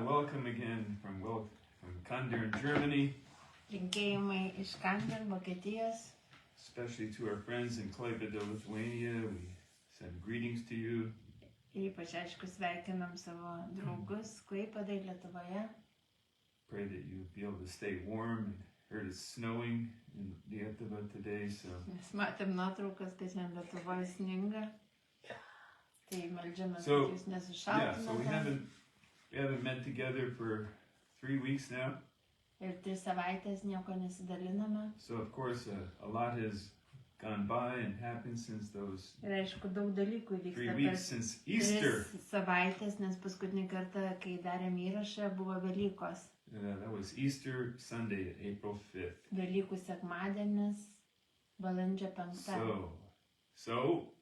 welcome again from Kandern, Germany. Linkėjimai iš Kandern, Vokietijos. Especially to our friends in Klaipėda, Lithuania. We send greetings to you. Ir ypač aišku sveikinam savo draugus Klaipėdai, Lietuvoje. Pray that you be able to stay warm. Heard it's snowing in Lietuva today, so. Mes matėm nuotraukas, kad šiandien Lietuvoje sninga. Tai meldžiamės, So, kad jūs nesušaltumėte. so we haven't met together for 3 weeks now. Ir 3 savaitės nieko nesidaliname. So of course a lot has gone by and happened since those Ir aišku, daug dalykų 3 vyksta weeks since Easter. 3 savaitės, nes paskutinį kartą, kai darėm įrašą, buvo Velykos. That was Easter Sunday, April 5th. Velykų sekmadienis, balandžio 5. So,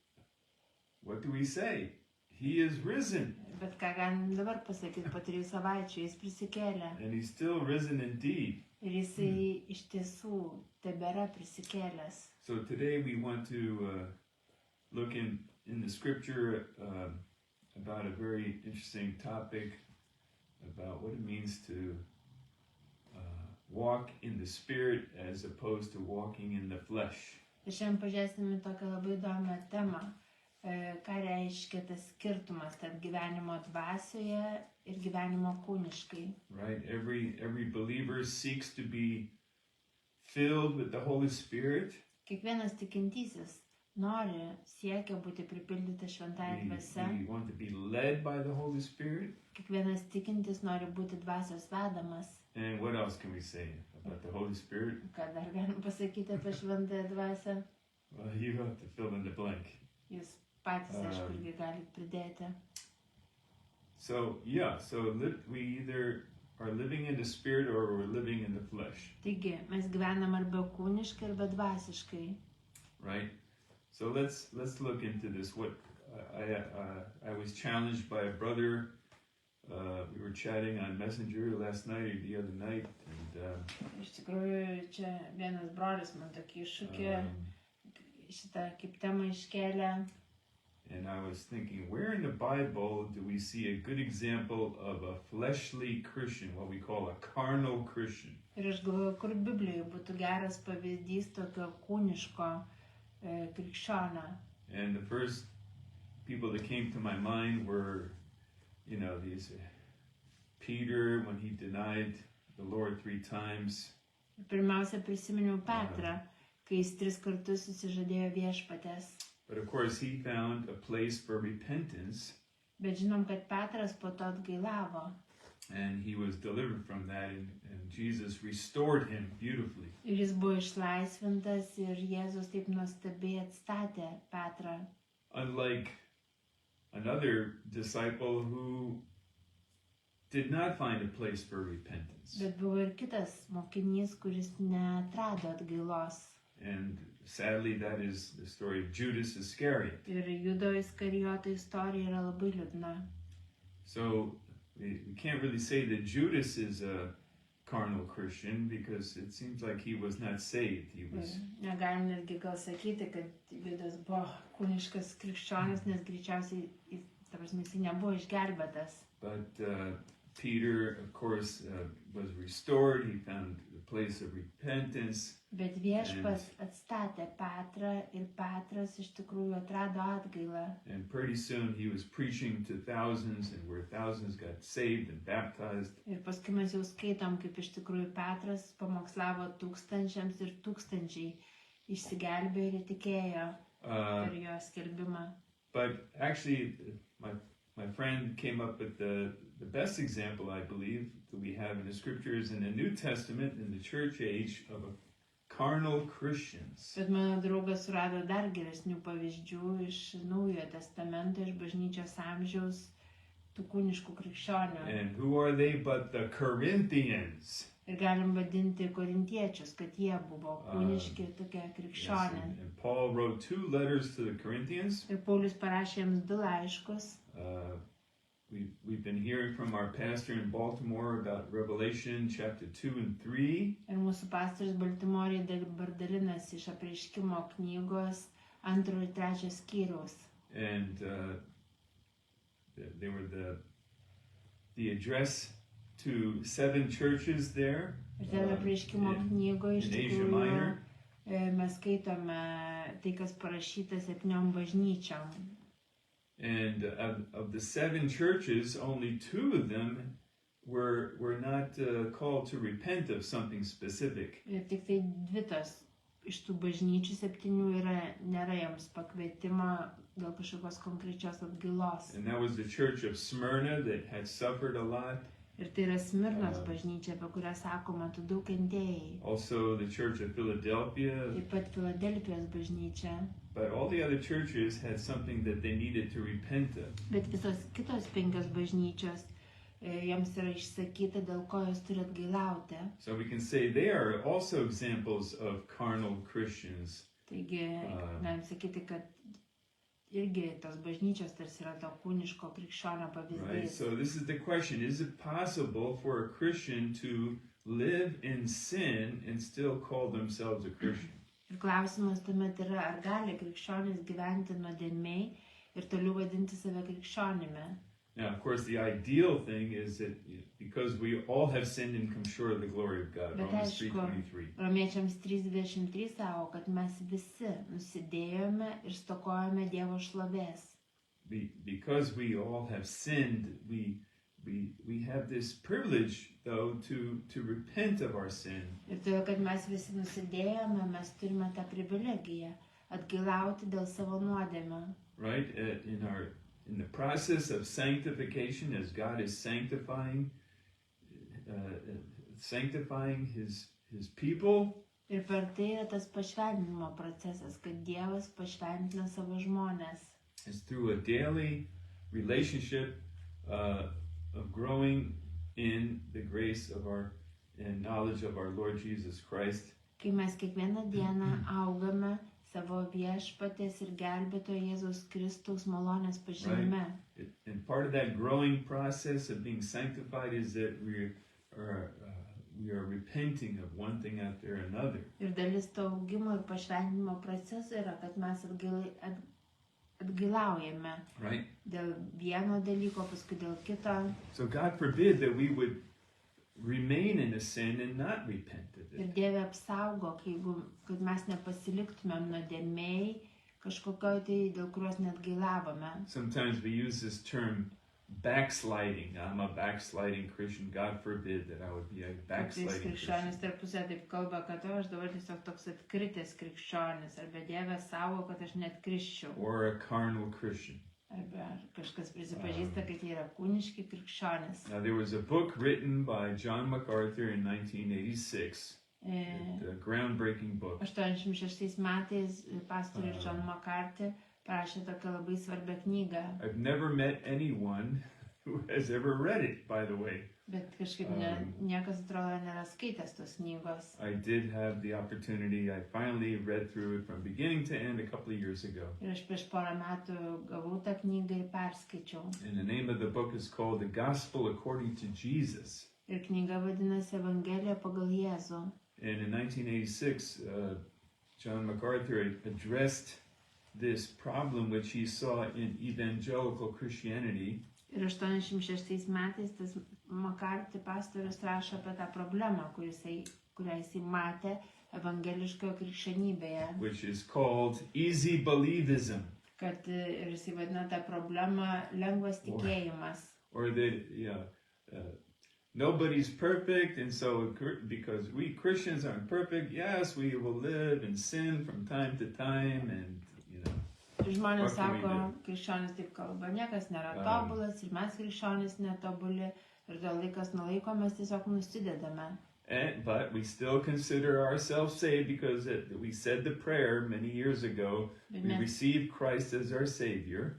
what do we say? He is risen. Bet ką galim dabar pasakyti, po 3 savaičių jis prisikėlė. And he's still risen indeed. Ir jisai iš tiesų tebėra prisikėlęs. So today we want to look in the scripture about a very interesting topic about what it means to walk in the spirit as opposed to walking in the flesh. Ir šiandien pažiūrėsime tokią labai įdomią temą. Ką reiškia tas skirtumas tarp gyvenimo dvasioje ir gyvenimo kūniškai. Right? Every believer seeks to be filled with the Holy Spirit. Kiekvienas tikintysis nori, siekia būti pripildytas šventąja dvasia. We want to be led by the Holy Spirit. Kiekvienas tikintis nori būti dvasios vedamas. And what else can we say about the Holy Spirit? Ką dar galim pasakyti apie šventąją dvasią? Well, you have to fill in the blank. Jūs patys, aišku, irgi galite pridėti. So we either are living in the spirit or we're living in the flesh. Taigi, mes gyvenam arba kūniškai, arba dvasiškai. Right? So let's look into this. What I was challenged by a brother. We were chatting on Messenger last night or the other night, and Iš tikrųjų, čia vienas brolis man tokį iššūkį šitą kaip temą iškėlė. And I was thinking, where in the Bible do we see a good example of a fleshly Christian, what we call a carnal Christian? Ir aš galvoju, kur Biblijoje būtų geras pavyzdys tokio kūniško krikščionio. And the first people that came to my mind were, these Peter, when he denied the Lord 3 times. Pirmiausia, prisiminiau Petrą, kai jis 3 kartus susižadėjo viešpaties. But of course he found a place for repentance. Bet žinom, kad Petras po to atgailavo. And he was delivered from that, and Jesus restored him beautifully. Ir jis buvo išlaisvintas ir Jėzus taip nuostabiai atstatė Petrą. Unlike another disciple who did not find a place for repentance. Bet buvo ir kitas mokinys, kuris neatrado atgailos. And sadly, that is the story of Judas Iscariot. Ir Judo Iskarijoto istorija yra labai liūdna. So we can't really say that Judas is a carnal Christian because it seems like he was not saved. He was. Negalim netgi gal sakyti, kad Judas buvo kūniškas krikščionis, nes greičiausiai jis nebuvo išgelbėtas. But Peter, of course, was restored. He found a place of repentance. Bet viešpats atstatė Petrą ir Petras iš tikrųjų atrado atgailą. And pretty soon he was preaching to thousands, and where thousands got saved and baptized. Ir paskui mes jau skaitom, kaip iš tikrųjų Petras pamokslavo tūkstančiams ir tūkstančiai išsigelbėjo ir įtikėjo per jo skelbimą. But actually, my friend came up with the best example, I believe, that we have in the scriptures in the New Testament, in the church age, of a carnal Christians. Bet mano draugas surado dar geresnių pavyzdžių iš Naujojo testamento, iš bažnyčios amžiaus, tų kūniškų krikščionių. And who are they but the Corinthians? Ir galim vadinti korintiečius, kad jie buvo kūniški tokie krikščionė. Yes, and Paul wrote 2 letters to the Corinthians. Ir Paulius parašė jiems 2 laiškus. We've been hearing from our pastor in Baltimore about Revelation chapter 2 and 3. Ir mūsų pastorius Baltimorėje dabar dalinasi iš Apreiškimo knygos 2 ir 3 skyriaus. And they were the address to 7 churches there. Ir ten apreiškimo knygoje iš in Asia tikrųjų Minor. Mes skaitome tai, kas parašyta 7 bažnyčiom. And of the 7 churches, only 2 of them were not called to repent of something specific. Ir tik tai 2 iš tų bažnyčių 7 nėra jiems pakvietimo dėl kažkokios konkrečios atgailos. And that was the church of Smyrna that had suffered a lot. Ir tai yra Smirnos bažnyčia, apie kurią sakoma, tu daug kentėjai. Also the church of Philadelphia. Taip pat Filadelfijos bažnyčia. But all the other churches had something that they needed to repent of. Bet visos kitos 5 bažnyčios, jiems yra išsakyta, dėl ko jos turi atgailauti. So we can say they are also examples of carnal Christians. Taigi, galim sakyti, kad irgi tos bažnyčios tarsi yra to kūniško krikščionio Right? pavyzdys. So this is the question. Is it possible for a Christian to live in sin and still call themselves a Christian? Ir klausimas tuomet yra, ar gali krikščionis gyventi nuodėmiai ir toliau vadinti save krikščionimi. Now, of course, the ideal thing is that because we all have sinned and come short of the glory of God. Bet Romans aišku, 3:23. Romiečiams 3:23 sako, kad mes visi nusidėjome ir stokojame Dievo šlovės. Because we all have sinned, we have this privilege, though, to repent of our sin. Ir todėl, kad mes visi nusidėjome, mes turime tą privilegiją atgailauti dėl savo nuodėmio. Right? In the process of sanctification, as God is sanctifying his people. Ir per tai yra tas pašventinimo procesas, kad Dievas pašventina savo žmones. It's through a daily relationship of growing in the grace of our and knowledge of our Lord Jesus Christ. Kai mes kiekvieną dieną augame savo viešpaties ir gelbėtojo Jėzaus Kristaus malonės pažinime. Right? And part of that growing process of being sanctified is that we are repenting of one thing after another. Ir dalis to augimo ir pašventinimo proceso yra, kad mes atgailaujame. Right? Dėl vieno dalyko, paskui dėl kito. So God forbid that we would remain in a sin and not repent of Ir it. Dieve apsaugok, kad mes nepasiliktumėm nuodėmėj kažkokioj tai, dėl kurios net gailavome. Sometimes we use this term backsliding. I'm a backsliding Christian. God forbid that I would be a Kartais backsliding krikščionis Christian. tarpusavy taip kalba, kad aš dabar tiesiog toks atkritęs krikščionis, arba Dieve savo, kad aš net krisčiau. Or a carnal Christian. Arba kažkas prisipažįsta, kad jie yra kūniški krikščionis. Now, there was a book written by John MacArthur in 1986, a groundbreaking book. 86 metais pastorius John MacArthur parašė tokią labai svarbią knygą, I've never met anyone who has ever read it, by the way. bet kažkaip niekas atrodo nėra skaitęs tos knygos. I did have the opportunity. I finally read through it from beginning to end a couple of years ago. Ir aš prieš porą metų gavau tą knygą ir perskaičiau. And the name of the book is called The Gospel According to Jesus. Ir knyga vadinasi Evangelija pagal Jėzų. And in 1986, John MacArthur addressed this problem which he saw in evangelical Christianity. Ir 86 metais tas MacArthur pastorius rašo apie tą problemą, kurią jisai matė evangeliškoje krikščionybėje. Which is called easy believism. Kad ir jisai vadina tą problemą lengvas tikėjimas. Or that, nobody's perfect, and so because we Christians aren't perfect, yes, we will live in sin from time to time, and Ir žmonės What can we sako, do? krikščionis taip kalba, niekas nėra tobulas ir mes krikščionis netobuli ir dėl laikas nuo laiko mes tiesiog nusidedame. but we still consider ourselves saved because we said the prayer many years ago. We received Christ as our Savior.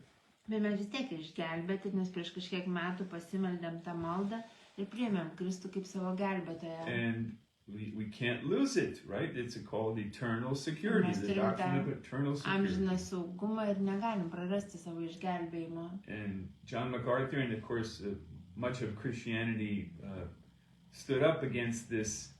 Bet mes vis tiek išgelbėti, nes prieš kažkiek metų pasimeldėm tą maldą ir priėmėm Kristų kaip savo gelbėtoją. And we can't lose it, right? It's called eternal security, Mes the turim doctrine of tą eternal security. amžiną saugumą ir negalim prarasti savo išgelbėjimo. And John MacArthur, and of course much of Christianity stood up against this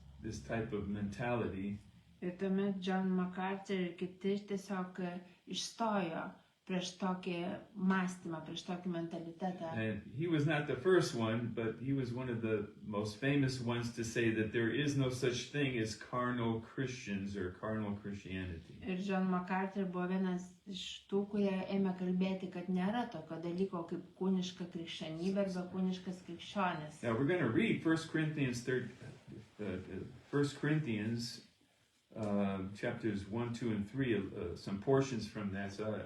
type of mentality. Ir tuomet John MacArthur ir kiti tiesiog išstojo prieš tokį mąstymą, prieš tokį mentalitetą. And he was not the first one, but he was one of the most famous ones to say that there is no such thing as carnal Christians or carnal Christianity. Ir John MacArthur buvo vienas iš tų, kurie ėmė kalbėti, kad nėra tokio dalyko kaip kūniška krikščionybė arba kūniškas krikščionis. Now we're going to read 1 Corinthians chapters 1, 2, and 3, some portions from that. So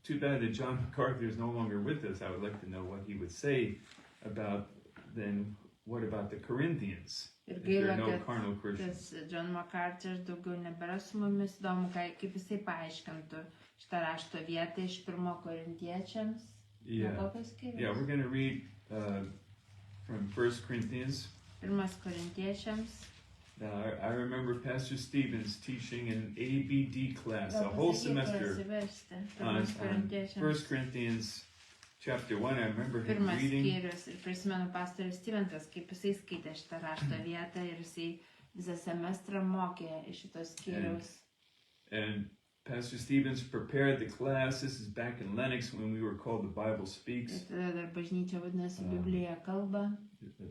too bad that John MacArthur is no longer with us. I would like to know what he would say about then what about the Corinthians? Ir If there gaila, are no carnal kad Christians. tas John MacArthur daugiau nebėra su mumis, įdomu, kaip jisai paaiškintų šitą rašto vietą iš 1 Korintiečiams. Yeah. Nuo kokio skyriaus? Yeah, we're going to read from 1 Corinthians. 1 Korintiečiams. Now, I remember Pastor Stevens teaching an ABD class, a Gal whole pasakyk, semester prasiversti. on 1 1 Korintiečiams. Corinthians chapter 1. I remember him Pirmas reading. skyrius. Ir prisimenu pastorius Stevensas, kaip jisai skaitė šitą rašto vietą ir jisai visą semestrą mokė iš šitos skyriaus. And Pastor Stevens prepared the class. This is back in Lenox when we were called The Bible Speaks, Ir tada dar bažnyčia vadinasi Biblija kalba.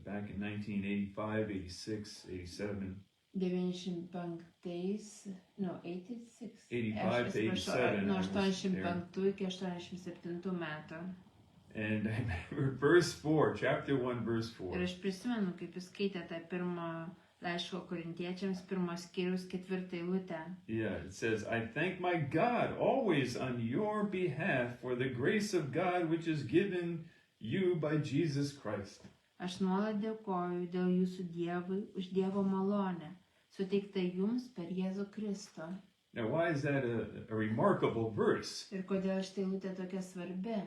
back in 1985, 86, 87. 95, no, 86. 85 Aš to atsiprašau, 87, nuo I was 85 iki 87 metų. And I remember verse 4, chapter 1, verse 4. Ir aš prisimenu, kaip jūs skaitėte pirmo laiško korintiečiams, pirmos skyriaus 4 eilutę. Yeah, it says, I thank my God always on your behalf for the grace of God which is given you by Jesus Christ. Aš nuolat dėkoju dėl jūsų Dievui už Dievo malonę, suteikta jums per Jėzų Kristų. Now, why is that a remarkable verse? Ir kodėl šitą eilutę tokia svarbi?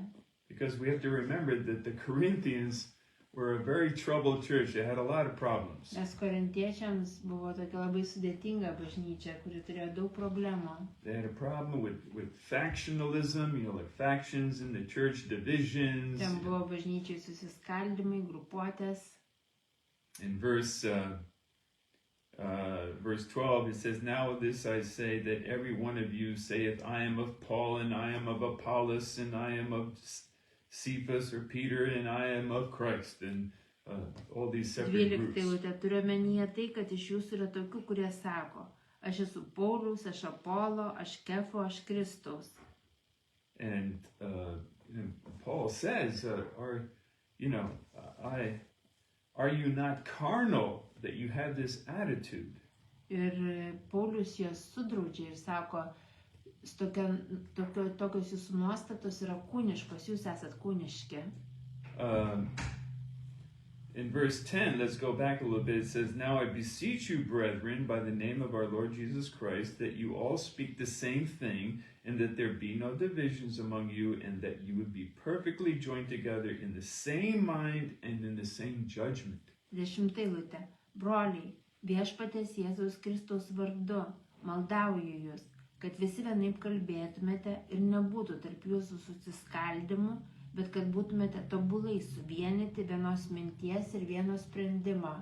Because we have to remember that the Corinthians were a very troubled church. They had a lot of problems. Nes korintiečiams buvo tokia labai sudėtinga bažnyčia, kuri turėjo daug problemų. They had a problem with factionalism, like factions in the church, divisions. Ten buvo bažnyčiai susiskaldimai, grupuotės. In verse 12, it says, Now this I say, that every one of you saith, I am of Paul, and I am of Apollos, and I am of Cephas or Peter, and I am of Christ, and all these separate 12 groups. eilutė turiu omenyje tai, kad iš jūsų yra tokių, kurie sako, aš esu Paulius, aš Apolo, aš Kefo, aš Kristaus. And Paul says, are you not carnal that you have this attitude? Ir Paulius juos sudraudžia ir sako, tokios jūsų nuostatos yra kūniškos, jūs esat kūniški. In verse 10, let's go back a little bit. It says, Now I beseech you, brethren, by the name of our Lord Jesus Christ, that you all speak the same thing, and that there be no divisions among you, and that you would be perfectly joined together in the same mind and in the same judgment. 10 eilutė. Broliai, viešpaties Jėzaus Kristaus vardu, maldauju jūs, kad visi vienaip kalbėtumėte ir nebūtų tarp jūsų susiskaldimų, bet kad būtumėte tobulai suvienyti vienos minties ir vieno sprendimo.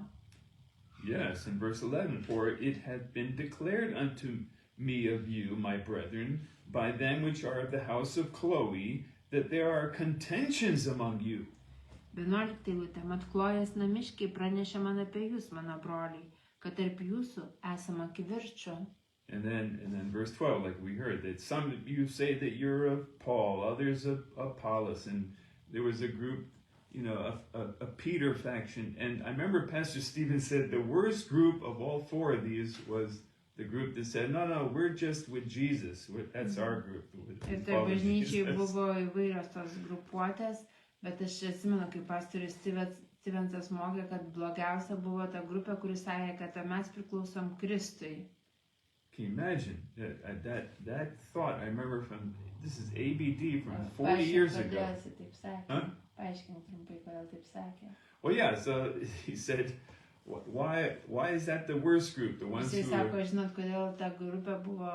Yes, in verse 11, For it hath been declared unto me of you, my brethren, by them which are of the house of Chloe, that there are contentions among you. 11 eilutė. Mat Chlojės namiškiai pranešė man apie jūs, mano broliai, kad tarp jūsų esama kivirčio. And then verse 12, like we heard, that some of you say that you're of Paul, others of Apollos, and there was a group, a Peter faction. And I remember Pastor Stephen said the worst group of all four of these was the group that said, no, we're just with Jesus. That's our group. Ir tai bažnyčiai buvo įvairios tos grupuotės, bet aš atsimenu, kaip pastorius Stevensas mokė, kad blogiausia buvo ta grupė, kuris sakė, kad mes priklausom Kristui. Can you imagine that thought? I remember this is ABD from 40 years ago. Huh? Paaiškink trumpai, kodėl taip sakė. Well, yeah, so he said, why is that the worst group? The ones Jisai who sako, are, žinot, kodėl ta grupė buvo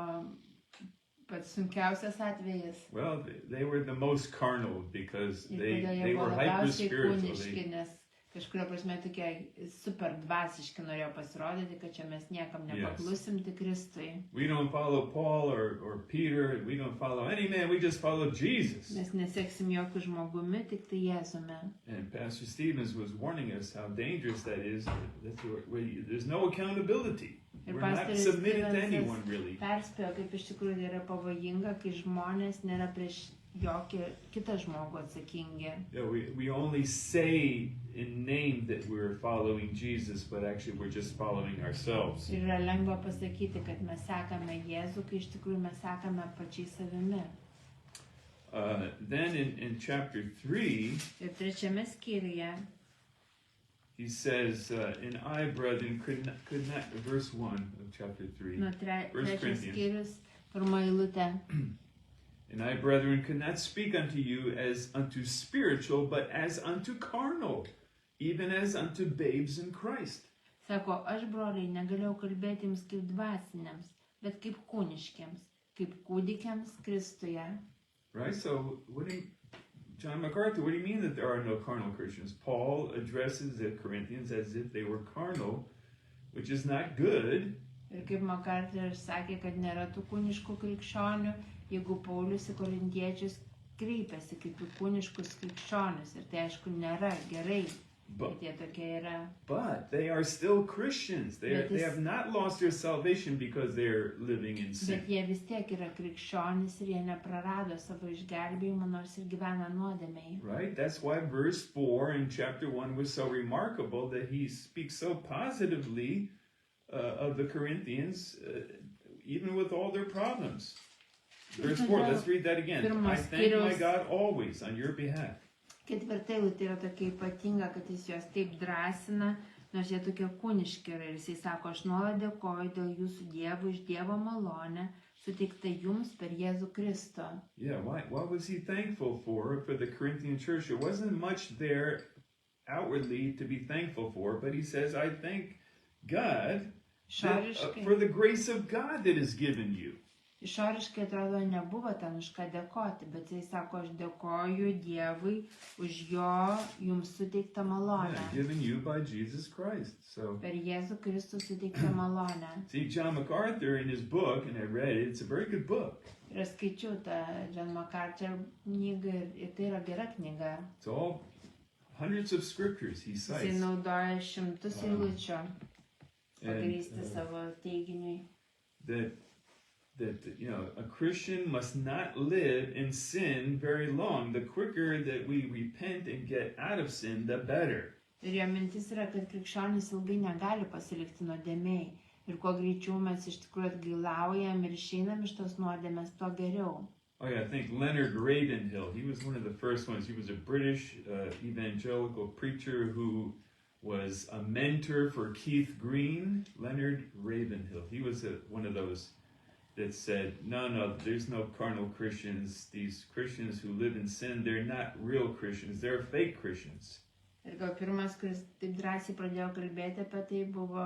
pats sunkiausias atvejis. well, they were the most carnal because Ir they kodėl jie were buvo hyper labiausiai spiritual. kūniški, nes kažkuria prasme tokie super dvasiški norėjo pasirodyti, kad čia mes niekam nepaklusim tik Kristui. We don't follow Paul or Peter. We don't follow any man. We just follow Jesus. Mes neseksim jokių žmogumi, tik tai Jėzumi. And Pastor Stevens was warning us how dangerous that is. There's no accountability. Ir We're not pastoris submitted to Stevensas anyone, really. perspėjo, kaip iš tikrųjų tai yra pavojinga, kai žmonės nėra prieš jokį kitą žmogų atsakingi. Yeah, we only say in name that we're following Jesus, but actually we're just following ourselves. Ir yra lengva pasakyti, kad mes sekame Jėzų, kai iš tikrųjų mes sekame pačiai savimi. Then in chapter 3, Ir trečiame skyriuje, he says, and I, brethren, could not, verse 1 of chapter 3. nuo trečias Corinthians. skyrius, pirma eilutė. And I, brethren, could not speak unto you as unto spiritual, but as unto carnal, even as unto babes in Christ. Sako, aš broliai negalėjau kalbėti jums kaip dvasiniams, bet kaip kūniškiams, kaip kūdikiams Kristuje. Right? So, John MacArthur, what do you mean that there are no carnal Christians? Paul addresses the Corinthians as if they were carnal, which is not good. Ir kaip MacArthur sakė, kad nėra tų kūniškų krikščionių, jeigu Paulius į korintiečius kreipiasi kaip į kūniškus krikščionius. Ir tai aišku nėra gerai, kad jie tokie yra. But they are still Christians. They have not lost their salvation because they're living in sin. Bet jie vis tiek yra krikščionys ir jie neprarado savo išgelbėjimo, nors ir gyvena nuodėmėj. Right? That's why verse 4 in chapter 1 was so remarkable, that he speaks so positively of the Corinthians, even with all their problems. Verse 4, let's read that again. I thank my God always on your behalf. Ketvirta eilutė yra tokia ypatinga, kad jis juos taip drąsina, nors jie tokie kūniški yra. Ir jisai sako, aš nuolat dėkoju dėl jūsų Dievų iš Dievo malonę, suteikta jums per Jėzų Kristų. Yeah, what was he thankful for the Corinthian church? There wasn't much there outwardly to be thankful for, but he says, I thank God for the grace of God that is given you. Išoriškai atrodo nebuvo ten už ką dėkoti, bet jis sako, aš dėkoju Dievui už jo jums suteiktą malonę. Yeah, given you by Jesus Christ. So, Per Jėzų Kristų suteiktą malonę. see, John MacArthur in his book, and I read it, it's a very good book. Ir aš skaičiau tą John MacArthur knygą ir tai yra gera knyga. It's all hundreds of scriptures he Jisai cites. naudoja šimtus eilučių And pagrįsti savo teiginiui. that you know, a Christian must not live in sin very long. The quicker that we repent and get out of sin, the better. Ir jo mintis yra, kad krikščionys ilgai negali pasilikti nuodėmėj. Ir kuo greičiau mes iš tikrųjų atgailaujam ir išeinam iš tos nuodėmės, tuo geriau. Oh yeah, I think Leonard Ravenhill, he was one of the first ones. He was a British evangelical preacher who was a mentor for Keith Green. Leonard Ravenhill. He was one of those that said, no, there's no carnal Christians. These Christians who live in sin, they're not real Christians. They're fake Christians. Ir gal pirmas, kuris taip drąsiai pradėjo kalbėti apie tai, buvo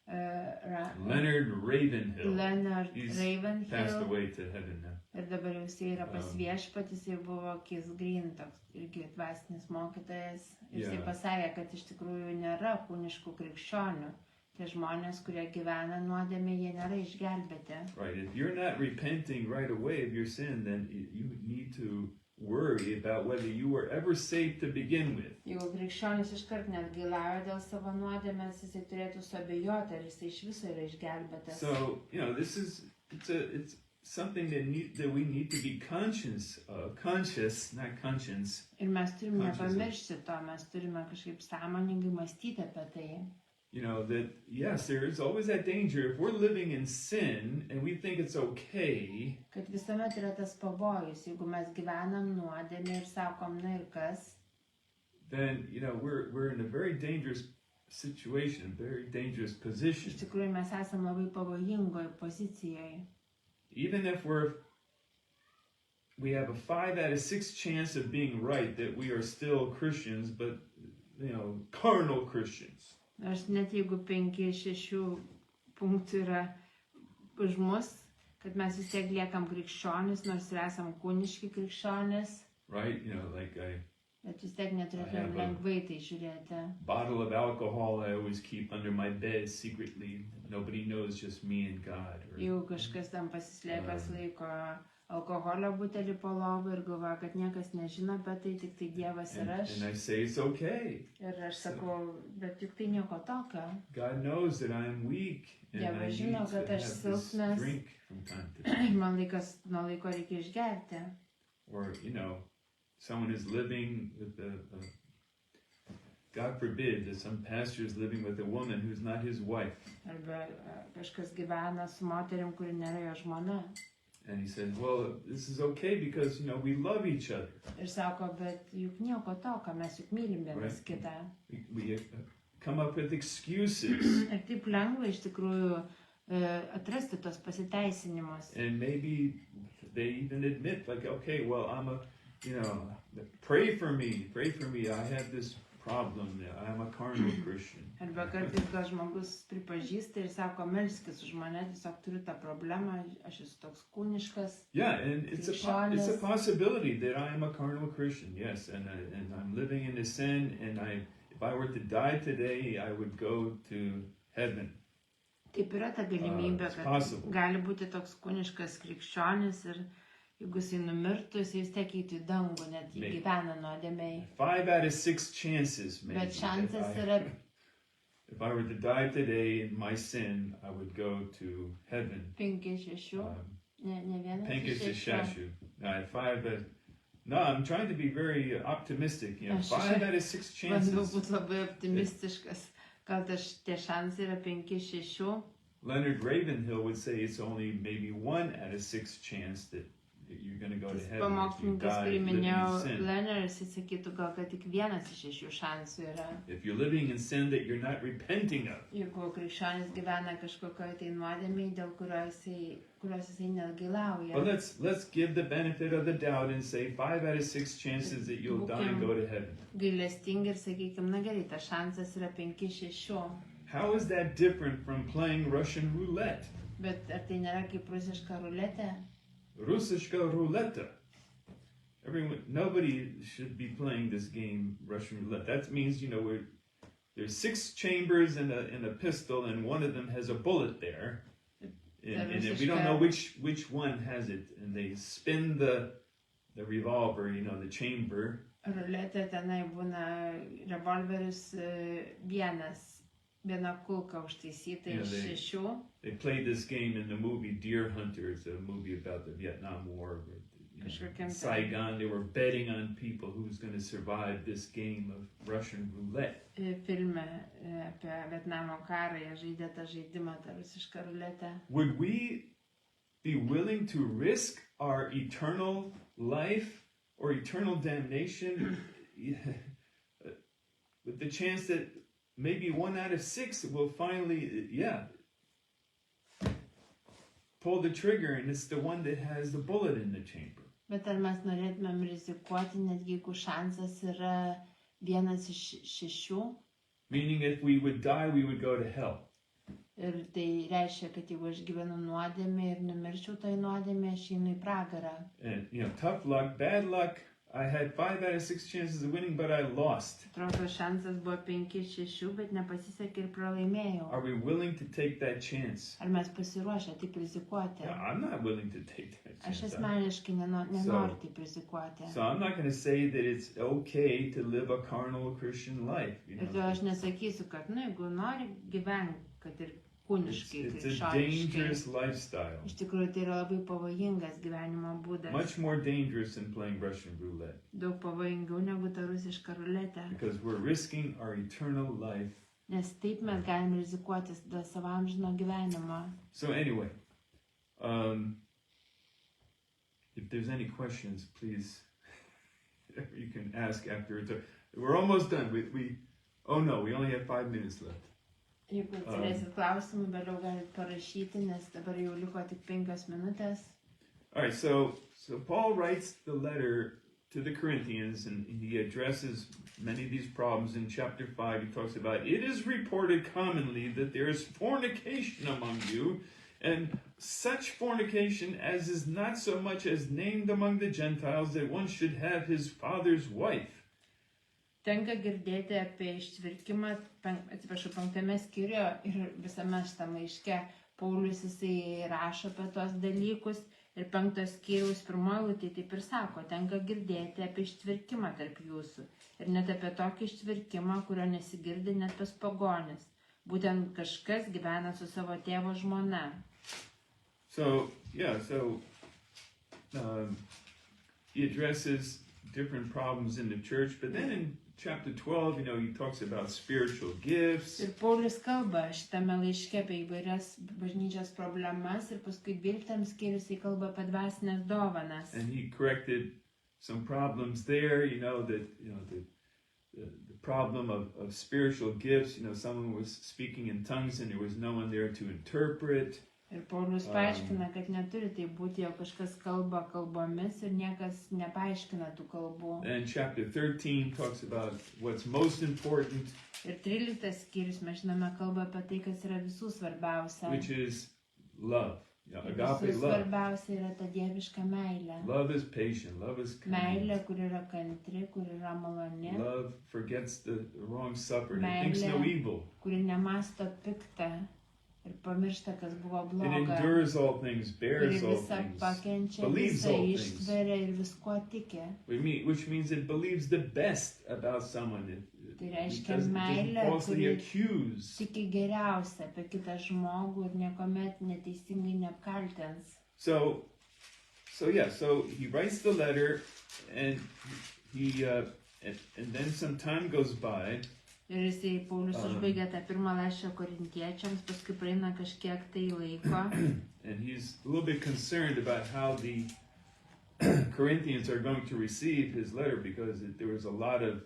Leonard Ravenhill. Leonard He's Ravenhill. passed away to heaven now. Ir dabar jau jisai yra pas viešpatį, jisai buvo Keith Green, toks irgi dvasinis mokytojas. Ir jisai pasakė, kad iš tikrųjų nėra kūniškų krikščionių. Tie žmonės, kurie gyvena nuodėmė, jie nėra išgelbėti. Right. If you're not repenting right away of your sin, then you need to worry about whether you were ever saved to begin with. Jeigu krikščionis iškart neatgailauja dėl savo nuodėmės, jisai turėtų suabejoti, ar jisai iš viso yra išgelbėtas. So, you know, it's something that we need to be conscious, not conscience. Ir mes turime nepamiršti to, mes turime kažkaip sąmoningai mąstyti apie tai. You know, that yes, there is always that danger if we're living in sin and we think it's okay. Kad visuomet yra tas pavojus, jeigu mes gyvenam nuodėmę ir sakom, na ir kas. Then, you know, we're in a very dangerous situation, a very dangerous position. Iš tikrųjų mes esame labai pavojingoje pozicijoje. Even if we have a 5 out of 6 chance of being right, that we are still Christians, but, you know, carnal Christians. Nors net jeigu 5 iš 6 punktų yra už mus, kad mes vis tiek liekam krikščionis, nors ir esam kūniški krikščionis. Right? You know, like Bet vis tiek I neturėtumėm have a- lengvai tai žiūrėti. Bottle of alcohol I always keep under my bed secretly. Nobody knows, just me and God. Or, Jeigu kažkas tam pasislėpęs laiko alkoholio butelį po lovą ir galvoja, kad niekas nežino apie tai, tik tai Dievas ir aš. and I say it's okay. Ir aš sakau, bet juk tai nieko tokio. God knows that I'm weak and Dievas I need žino, to kad have aš this silpnas. drink from time to time. Man laikas nuo laiko reikia išgerti. Or, someone is living with God forbid that some pastor is living with a woman who's not his wife. Arba kažkas gyvena su moterim, kuri nėra jo žmona. And he says, well, this is okay because, we love each other. Ir sako, bet juk nieko tokio, mes juk mylim vienas kitą. We come up with excuses. Ir taip lengva iš tikrųjų atrasti tos pasiteisinimus. And maybe they even admit, like, okay, well, pray for me. I have this problem. I'm a carnal Christian. Arba kartais gal žmogus pripažįsta ir sako, melskis už mane, tiesiog turiu tą problemą, aš esu toks kūniškas. Yeah, and it's a possibility that I am a carnal Christian, yes, and I'm living in a sin, and if I were to die today, I would go to heaven. Taip yra ta galimybė, kad possible. Gali būti toks kūniškas krikščionis ir jeigu jisai numirtų, jis vis tiek eitų į dangų, net jį gyvena nuodėmei. 5 out of 6 chances, maybe. Bet šansas yra. If I were to die today in my sin, I would go to heaven. 5-6. Ne vienas. 5-6. No, I'm trying to be very optimistic. 5 out of 6 chances. Bandau būti labai optimistiškas. Gal tie šansai yra 5-6. Leonard Ravenhill would say it's only maybe 1 out of 6 chance that you're going to go to heaven if you Pamokslininkas, die kurį living in minėjau, sin. Leonard, jis sakytų, gal kad tik 1-6 šansų yra. If you're living in sin that you're not repenting of. Jeigu krikščionis gyvena kažkokioje tai nuodėmėje, dėl kurios jisai neatgailauja. But let's give the benefit of the doubt and say 5 out of 6 chances that you'll die and go to heaven. Gailestingi ir sakykime, na gerai, tas šansas yra 5-6. How is that different from playing Russian roulette? Bet ar tai nėra kaip rusiška ruletė? Russiska roulette. Nobody should be playing this game, Russian roulette. That means, there's 6 chambers and a pistol, and one of them has a bullet there. And we don't know which one has it. And they spin the revolver, the chamber. Ruletė tenai būna revolveris viena kulka užtaisyta iš 6. They played this game in the movie Deer Hunter. It's a movie about the Vietnam War. In Saigon, they were betting on people who's going to survive this game of Russian roulette. Filme apie Vietnamo karą jie žaidė tą žaidimą, tą rusišką ruletę. Would we be willing to risk our eternal life or eternal damnation with the chance that maybe 1 out of 6 will finally, pull the trigger and it's the one that has the bullet in the chamber? Bet ar mes norėtumėm rizikuoti, netgi jeigu šansas yra 1-6? Meaning if we would die, we would go to hell. Ir tai reiškia, kad jeigu aš gyvenu nuodėmė ir numirčiau tai nuodėmė, aš einu į pragarą. And, tough luck, bad luck. I had 5 out of 6 chances of winning, but I lost. Atrodo, šansas buvo 5-6, bet nepasisekė ir pralaimėjau. Are we willing to take that chance? Ar mes pasiruošę taip rizikuoti? Yeah, I'm not willing to take that Aš chance. asmeniškai nenoriu taip rizikuoti. So I'm not going to say that it's okay to live a carnal Christian life. Ir to aš nesakysiu, kad, jeigu nori gyventi, kad ir kūniškai, It's a dangerous lifestyle. Iš tikrųjų, tai yra labai pavojingas gyvenimo būdas. Much more dangerous than playing Russian roulette. Daug pavojingiau negu ta rusiška ruletė. Because we're risking our eternal life. Nes taip mes galime rizikuoti dėl savo amžino gyvenimo. So anyway, if there's any questions, please, you can ask afterwards. We're almost done. We only have 5 minutes left. Jeigu turėsit klausimų, vėliau galit parašyti, nes dabar jau liko tik 5 minutės. All right, so Paul writes the letter to the Corinthians, and he addresses many of these problems in chapter 5. He talks about, it is reported commonly that there is fornication among you, and such fornication as is not so much as named among the Gentiles, that one should have his father's wife. Tenka girdėti apie ištvirkimą, atsiprašau, 5 skyriuje ir visame šitame laiške Paulius jisai rašo apie tos dalykus ir 5 skyriaus 1 eilutė taip ir sako, tenka girdėti apie ištvirkimą tarp jūsų ir net apie tokį ištvirkimą, kurio nesigirdi net pas pagonis. Būtent kažkas gyvena su savo tėvo žmona. So he addresses different problems in the church, but then in chapter 12, he talks about spiritual gifts. Ir Paulius kalba šitame laiške apie įvairias bažnyčios problemas ir paskui 12 skyrius jis kalba apie dvasinės dovanas. And he corrected some problems there, the problem of spiritual gifts. Someone was speaking in tongues and there was no one there to interpret. Ir Paulius paaiškina, kad neturi tai būti, jog kažkas kalba kalbomis ir niekas nepaaiškina tų kalbų. And chapter 13 talks about what's most important. Ir 13 skyrius, mes žinome, kalba apie tai, kas yra visų svarbiausia. Which is love. Visų Agape love. svarbiausia yra ta dieviška meilė. Love is patient. Love is kind. Meilė, kur yra kantri, kur yra maloni. Love forgets the wrong supper. It thinks no evil. Kuri nemasto piktą ir pamiršta, kas buvo It bloga. endures all things, bears all Visą things, pakenčia, believes visą all things. ištveria ir visko tiki. Which means it believes the best about someone. Tai It reiškia doesn't meilę, falsely kuri accuse. tiki geriausia apie kitą žmogų ir niekuomet neteisingai neapkaltins. So he writes the letter, and and then some time goes by. Ir jisai Paulius užbaigė tą pirmą laišką korintiečiams, paskui praeina kažkiek tai laiko. And he's a little bit concerned about how the Corinthians are going to receive his letter, because there was a lot of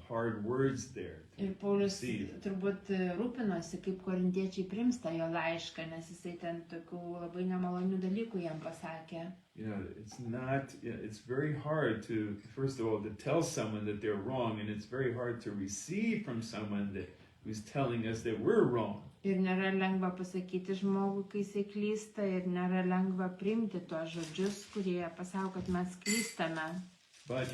hard words there. Ir Paulius turbūt rūpinosi, kaip korintiečiai priims tą jo laišką, nes jisai ten tokių labai nemalonių dalykų jam pasakė. It's very hard to, first of all, to tell someone that they're wrong, and it's very hard to receive from someone who's telling us that we're wrong. Ir nėra lengva pasakyti žmogui, kai jisai klysta, ir nėra lengva priimti tuos žodžius, kurie pasako, kad mes klystame. But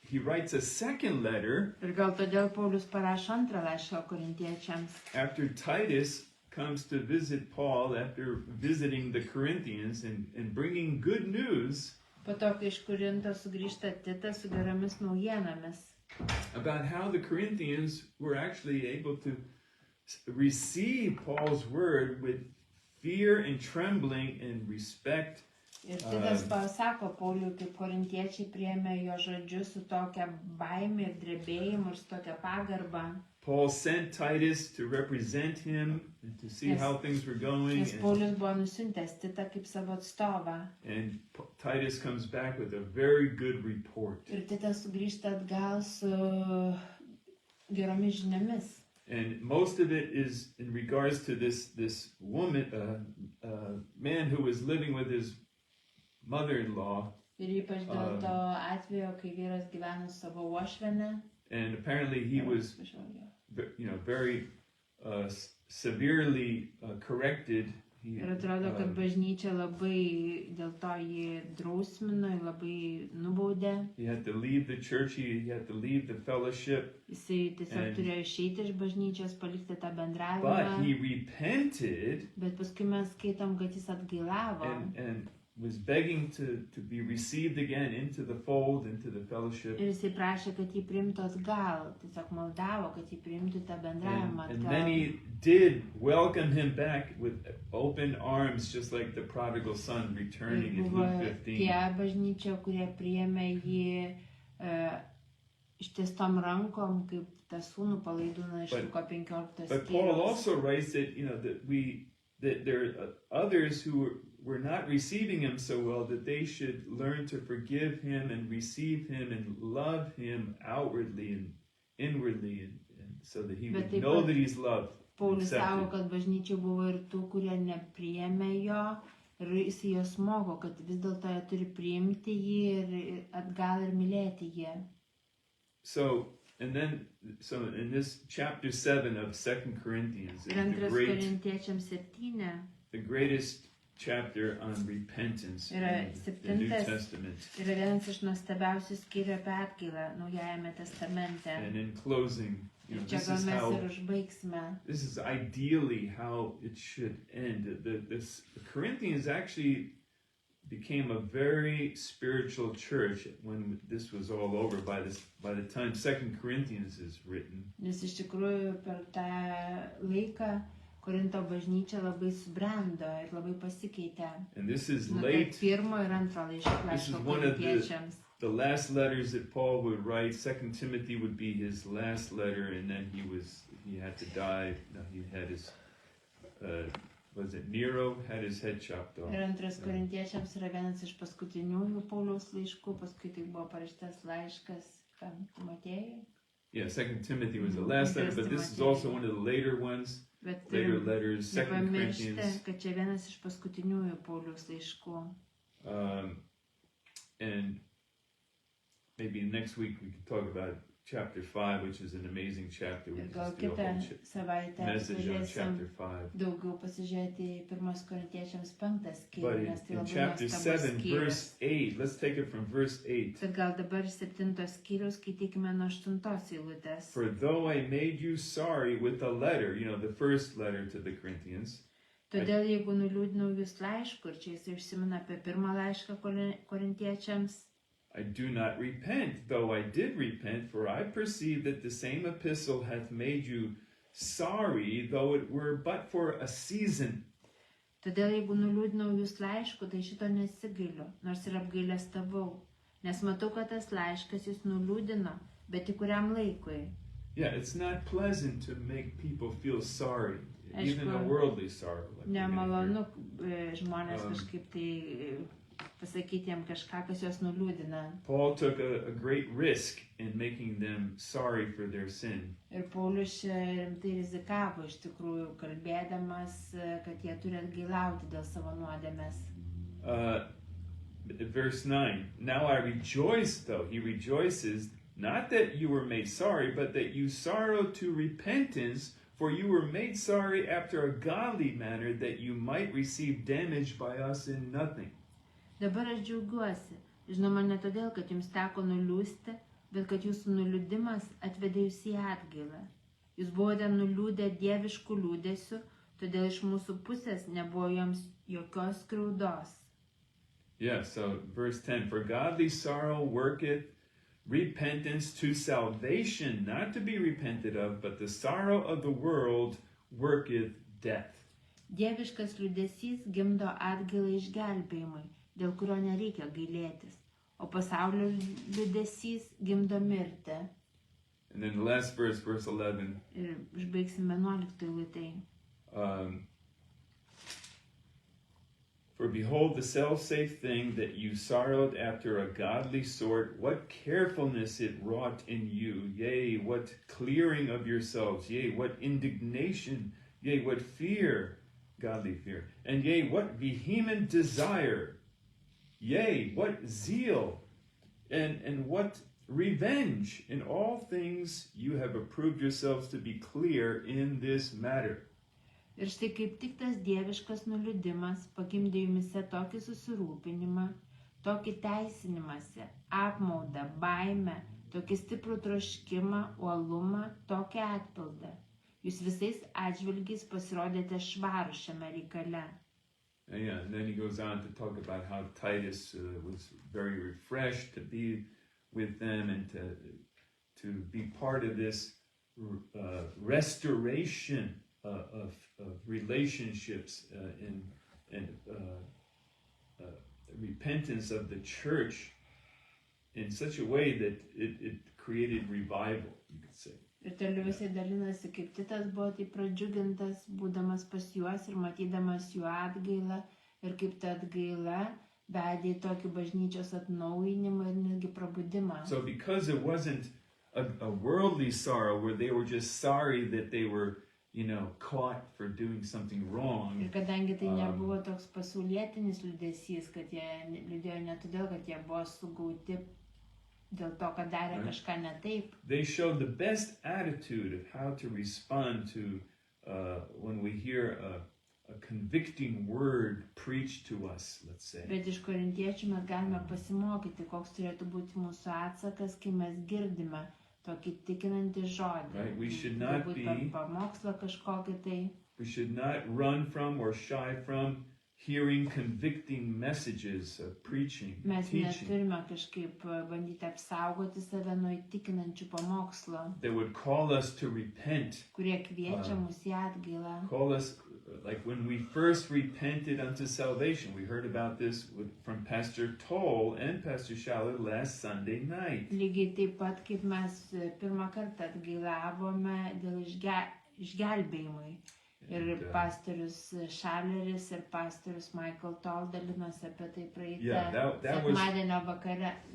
he writes a second letter. Ir gal todėl Paulius parašo antrą laišką korintiečiams. After Titus comes to visit Paul, after visiting the Corinthians and bringing good news. Po to, kai iš Korinto sugrįžta Titas su geromis naujienomis. About how the Corinthians were actually able to receive Paul's word with fear and trembling and respect. Ir Titas pasako Pauliui, kaip korintiečiai priėmė jo žodžius su tokia baime ir drebėjimu ir su tokia pagarba. Paul sent Titus to represent him and to see how things were going. Nes Paulius buvo nusiuntęs Titą kaip savo atstovą. And Titus comes back with a very good report. Ir Titas sugrįžta atgal su geromis žiniomis. And most of it is in regards to this woman, man who was living with his mother-in-law. Ir ypač dėl to atvejo, kai vyras gyveno su savo uošviene. And apparently he was, very severely corrected. Ir atrodo, kad bažnyčia labai dėl to jį drausmino, labai nubaudė. He had to leave the church, he had to leave the fellowship. Jisai tiesiog turėjo išeiti iš bažnyčios, palikti tą bendravimą. But he repented. Bet paskui mes skaitom, kad jis atgailavo. And was begging to be received again into the fold, into the fellowship. Ir jisai prašė, kad jį priimtų atgal. Tiesiog maldavo, kad jį priimtų tą bendravimą atgal. And many did welcome him back with open arms, just like the prodigal son returning in Luke 15. Tie bažnyčia, kurie priėmė jį ištiestom rankom, kaip tą sūnų palaidūną iš Luko 15 skyriaus. But Paul also writes that there are others who were not receiving him so well, that they should learn to forgive him and receive him and love him outwardly and inwardly, and so that he would know that he's loved. Paulius sako, kad bažnyčiai buvo ir tų, kurie nepriėmė jo, ir jis juos moko, kad vis dėlto jie turi priimti jį ir atgal ir mylėti jį. So in this chapter 7 of 2 Corinthians, Ir antras Korintiečiams 7. the greatest chapter on repentance Yra in the New 7 Testament. yra vienas iš nuostabiausių skyrių apie atgailą Naujajame testamente. And in closing, Ir čia gal mes ir užbaigsime. this is ideally how it should end. The Corinthians actually became a very spiritual church when this was all over. By the time 2 Corinthians is written, Nes iš tikrųjų per tą laiką Korinto bažnyčia labai subrendo ir labai pasikeitė. and this is Nuo late. pirmo ir antro This is laiško one of korintiečiams. the last letters that Paul would write. 2 Timothy would be his last letter, and then he had to die. No, he had his was it Nero had his head chopped off. Ir antras korintiečiams yra vienas iš paskutiniųjų Pauliaus laiškų, paskui tai buvo parašytas laiškas Timotiejui. Yeah, 2 Timothy was the last letter, but this is also one of the later ones. Bet Later letters, 2 nepamiršti, Corinthians. kad čia vienas iš paskutiniųjų Pauliaus laiškų. And maybe next week we can talk about chapter 5, which is an amazing chapter. We Ir can gal just do a kitą whole savaitę message on galėsim chapter 5. daugiau pasižiūrėti į pirmos korintiečiams 5 skyrių, But nes tai in labai chapter nuostabus 7, skyrius. verse 8, let's take it from verse 8. Tad gal dabar 7 skyrius skaitykime nuo 8 eilutės. For though I made you sorry with a letter, the first letter to the Corinthians, Todėl jeigu nuliūdinau jūs laišku, ir čia jis užsimena apie pirmą laišką korintiečiams, I do not repent, though I did repent, for I perceive that the same epistle hath made you sorry, though it were but for a season. Todėl jeigu nuliūdinau jūs laišku, tai šito nesigailiu, nors ir apgailestavau, nes matau, kad tas laiškas jūs nuliūdino, bet tik kuriam laikui. Yeah, it's not pleasant to make people feel sorry, Aišku, even a worldly sorrow. Like we're gonna Nemalonu hear. žmonės kažkaip tai pasakyti jam kažką, kas juos nuliūdina. Paul took a great risk in making them sorry for their sin. Ir Paulius čia rimtai rizikavo iš tikrųjų, kalbėdamas, kad jie turi atgailauti dėl savo nuodėmės. Verse 9, now I rejoice, though, he rejoices, not that you were made sorry, but that you sorrowed to repentance, for you were made sorry after a godly manner, that you might receive damage by us in nothing. Dabar aš džiaugiuosi, žinoma ne todėl, kad jums teko nuliūsti, bet kad jūsų nuliūdimas atvedė jūs į atgailą. Jūs buvote nuliūdę dieviškų liūdesių, todėl iš mūsų pusės nebuvo jums jokios skriaudos. Yeah, so verse 10, for godly sorrow worketh repentance to salvation, not to be repented of, but the sorrow of the world worketh death. Dieviškas liūdesys gimdo atgailą išgelbėjimui, dėl kurio nereikia gailėtis, o pasaulio liūdesys gimdo mirtį. And then the last verse, verse 11. Ir užbaigsim 11 eilutėj. For behold, the self-safe thing that you sorrowed after a godly sort, what carefulness it wrought in you, yea, what clearing of yourselves, yea, what indignation, yea, what fear, godly fear, and yea, what vehement desire, yea, what zeal, and what revenge. In all things you have approved yourselves to be clear in this matter. Ir štai kaip tik tas dieviškas nuliūdimas pagimdė jumise tokį susirūpinimą, tokį teisinimąsi, apmaudą, baimę, tokį stiprų troškimą, uolumą, tokį atpildą. Jūs visais atžvilgiais pasirodėte švarūs šiame reikale. Yeah, and then he goes on to talk about how Titus was very refreshed to be with them and to be part of this restoration of relationships and repentance of the church in such a way that it created revival, you could say. Ir toliau jisai dalinasi, kaip Titas buvo taip pradžiugintas, būdamas pas juos ir matydamas jų atgailą, ir kaip ta atgaila vedė į tokį bažnyčios atnaujinimą ir netgi prabudimą. So because it wasn't a worldly sorrow where they were just sorry that they were caught for doing something wrong. Ir kadangi tai nebuvo toks pasaulietinis liūdesys, kad jie liūdėjo ne todėl, kad jie buvo sugauti dėl to, kad darė kažką ne taip. They showed the best attitude of how to respond to when we hear a convicting word preached to us, let's say. Bet iš korintiečių mes galime pasimokyti, koks turėtų būti mūsų atsakas, kai mes girdime tokį tikinantį žodį. Right? We should not Galbūt per be, pamokslą kažkokį tai. we should not run from or shy from hearing convicting messages of preaching, Mes teaching neturime kažkaip bandyti apsaugoti save nuo įtikinančių pamokslo, that would call us to repent, kurie kviečia mus į atgailą. call us like when we first repented unto salvation. We heard about this from Pastor Toll and Pastor Schaller last Sunday night. Lygiai taip pat, kaip mes pirmą kartą atgailavome dėl išgelbėjimui. Ir pastorius Šaleris ir pastorius Michael Toll dalinosi apie tai praeitą sekmadienio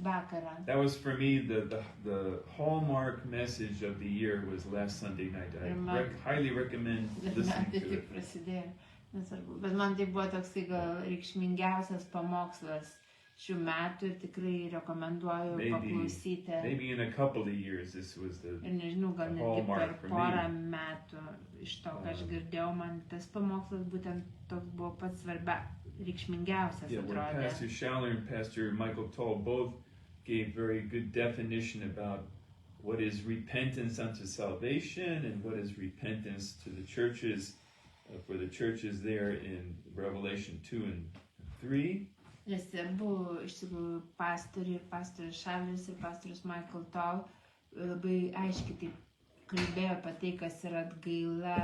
vakarą. That was for me the hallmark message of the year was last Sunday night. I highly recommend listening to it. Prasidėjo, nesvarbu. Bet man tai buvo toksai gal reikšmingiausias pamokslas šių metų ir tikrai rekomenduoju paklausyti. Maybe in a couple of years this was the Ir nežinau, gal netgi hallmark per for porą me. metų iš to, ką aš girdėjau, man tas pamokslas būtent toks buvo pats reikšmingiausias, Yeah, where atrodė. Pastor Schaller and Pastor Michael Toll both gave very good definition about what is repentance unto salvation and what is repentance to the churches, for the churches there in Revelation 2 and 3. Nes buvo iš tikrųjų pastoriai ir pastorius Šaleris ir pastorius Michael Toll labai aiškiai taip kalbėjo apie tai, kas yra atgaila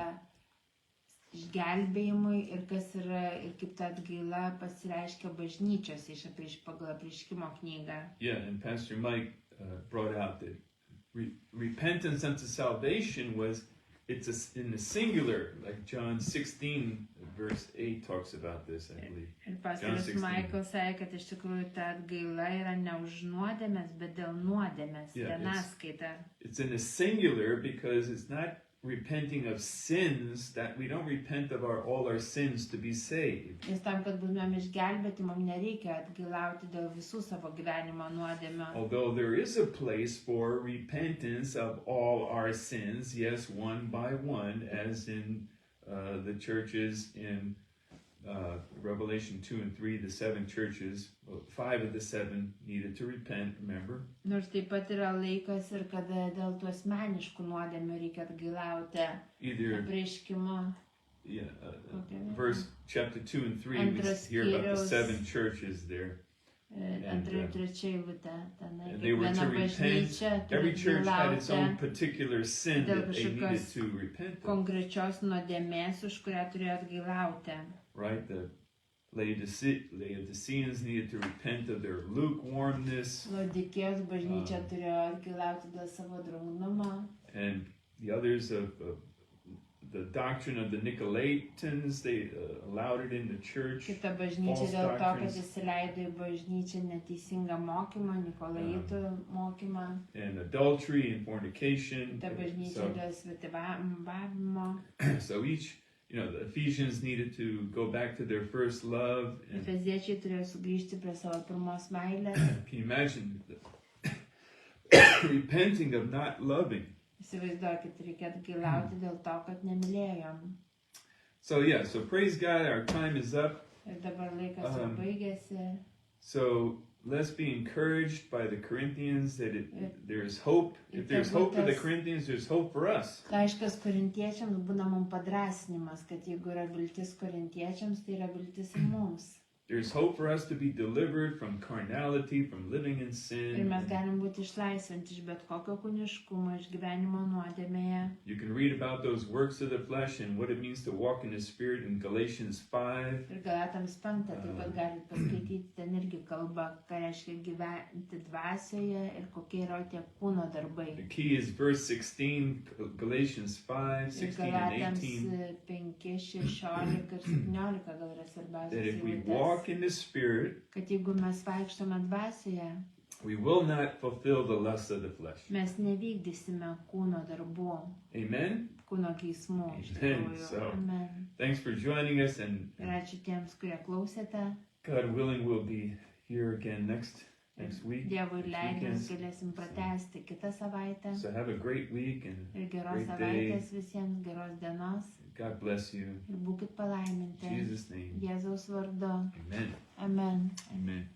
išgelbėjimui ir kas yra ir kaip ta atgaila pasireiškia bažnyčiose pagal Apreiškimo knygą. Yeah, and Pastor Mike brought out that repentance unto salvation was in the singular, like John 16 verse 8 talks about this, I believe. Ir pastorius Michael sakė, kad iš tikrųjų ta atgaila yra ne už nuodėmes, bet dėl nuodėmes, vienaskaita. It's in the singular because it's not repenting of sins, that we don't repent of all our sins to be saved. Nes tam, kad būtumėm išgelbėti, mums nereikia atgailauti dėl visų savo gyvenimo nuodėmių. Although there is a place for repentance of all our sins, yes, one by one, as in the churches in Revelation 2 and 3, the 7 churches, 5 of the 7 needed to repent, remember? Nors taip pat yra laikas ir kada dėl tų asmeniškų nuodėmių reikia atgailauti. Either, Apreiškimo. verse chapter 2 and 3, we hear about the 7 churches there. Antra ir trečia eilutė. And they were to repent. Every church had its own particular sin that they needed to repent of. Konkrečios nuodėmės, už kurią turėjo atgailauti. Right? The Laodiceans needed to repent of their lukewarmness. Laodikėjos bažnyčia turėjo atgailauti dėl savo drungnumo. And the others of the doctrine of the Nicolaitans, they allowed it in the church. Kita bažnyčia dėl to, kad įsileido į bažnyčią neteisingą mokymą, Nikolaitų mokymą. And adultery and fornication. Kita bažnyčia dėl svetimavimo. So each, the Ephesians needed to go back to their first love. Efeziečiai turėjo sugrįžti prie savo pirmos meilės. Can you imagine repenting of not loving? Įsivaizduokit, reikia atgailauti dėl to, kad nemylėjom. So praise God, our time is up. Ir dabar laikas jau baigėsi. So let's be encouraged by the Corinthians that there is hope. If there's hope for the Corinthians, there's hope for us. Laiškas korintiečiams būna mums padrąsinimas, kad jeigu yra viltis korintiečiams, tai yra viltis ir mums. There's hope for us to be delivered from carnality, from living in sin. Ir mes galim būti išlaisvinti iš bet kokio kūniškumo, iš gyvenimo nuodėmėje. You can read about those works of the flesh and what it means to walk in the Spirit in Galatians 5. Ir Galatams 5 taip pat galite paskaityti, ten irgi kalba, ką reiškia gyventi dvasioje ir kokie yra tie kūno darbai. The key is verse 16, Galatians 5, 16 and 18. Galatams 5, 16 ir 17 gal yra svarbiausias That if we eilutės. walk in the Spirit, Kad jeigu mes vaikštome dvasioje, we will not fulfill the lusts of the flesh. mes nevykdysime kūno darbų, Amen? kūno geismų. Amen. So, Amen. thanks for joining us, and Ir ačiū tiems, kurie klausėte. God willing, we'll be here again next next week. Dievui next leidus weekends. galėsim pratęsti kitą savaitę. So have a great week and Ir geros great day. savaitės visiems, geros dienos. God bless you. Ir būkit In palaiminti. Jesus' name. Jėzaus vardu. Amen. Amen. Amen.